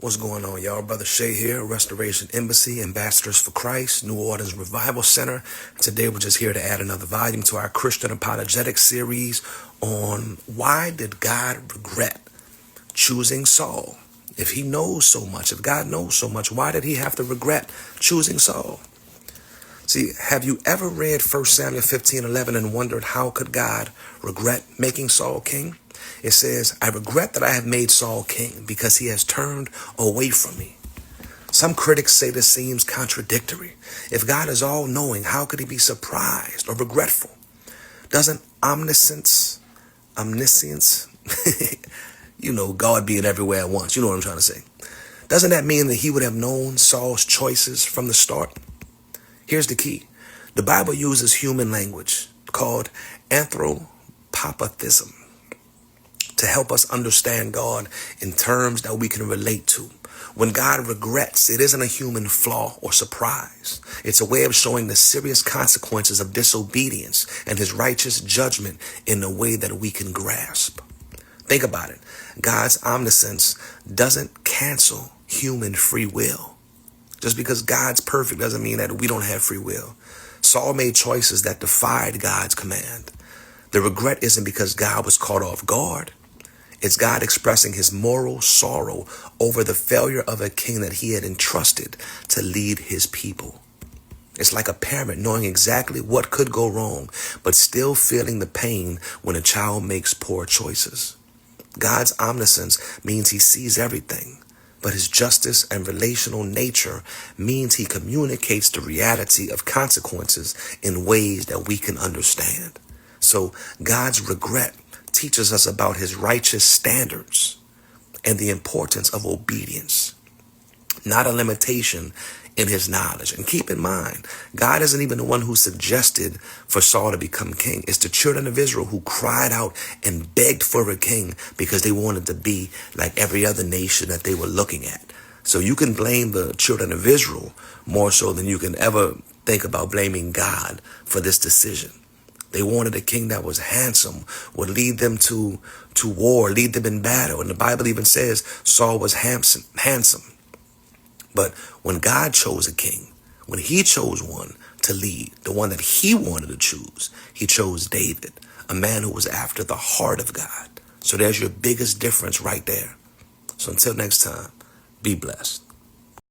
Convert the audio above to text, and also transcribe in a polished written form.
What's going on, y'all? Brother Shay here, Restoration Embassy, Ambassadors for Christ, New Orleans Revival Center. Today we're just here to add another volume to our Christian apologetics series on why did God regret choosing Saul? If he knows so much, if God knows so much, why did he have to regret choosing Saul? See, have you ever read 1 Samuel 15:11 and wondered how could God regret making Saul king? It says, I regret that I have made Saul king because he has turned away from me. Some critics say this seems contradictory. If God is all-knowing, how could he be surprised or regretful? Doesn't omniscience, God being everywhere at once, you know what I'm trying to say. Doesn't that mean that he would have known Saul's choices from the start? Here's the key. The Bible uses human language called anthropomorphism to help us understand God in terms that we can relate to. When God regrets, it isn't a human flaw or surprise. It's a way of showing the serious consequences of disobedience and his righteous judgment in a way that we can grasp. Think about it. God's omniscience doesn't cancel human free will. Just because God's perfect doesn't mean that we don't have free will. Saul made choices that defied God's command. The regret isn't because God was caught off guard. It's God expressing his moral sorrow over the failure of a king that he had entrusted to lead his people. It's like a parent knowing exactly what could go wrong, but still feeling the pain when a child makes poor choices. God's omniscience means he sees everything, but his justice and relational nature means he communicates the reality of consequences in ways that we can understand. So God's regret teaches us about his righteous standards and the importance of obedience, not a limitation in his knowledge. And keep in mind, God isn't even the one who suggested for Saul to become king. It's the children of Israel who cried out and begged for a king because they wanted to be like every other nation that they were looking at. So you can blame the children of Israel more so than you can ever think about blaming God for this decision. They wanted a king that was handsome, would lead them to war, lead them in battle. And the Bible even says Saul was handsome. But when God chose a king, when he chose one to lead, the one that he wanted to choose, he chose David, a man who was after the heart of God. So there's your biggest difference right there. So until next time, be blessed.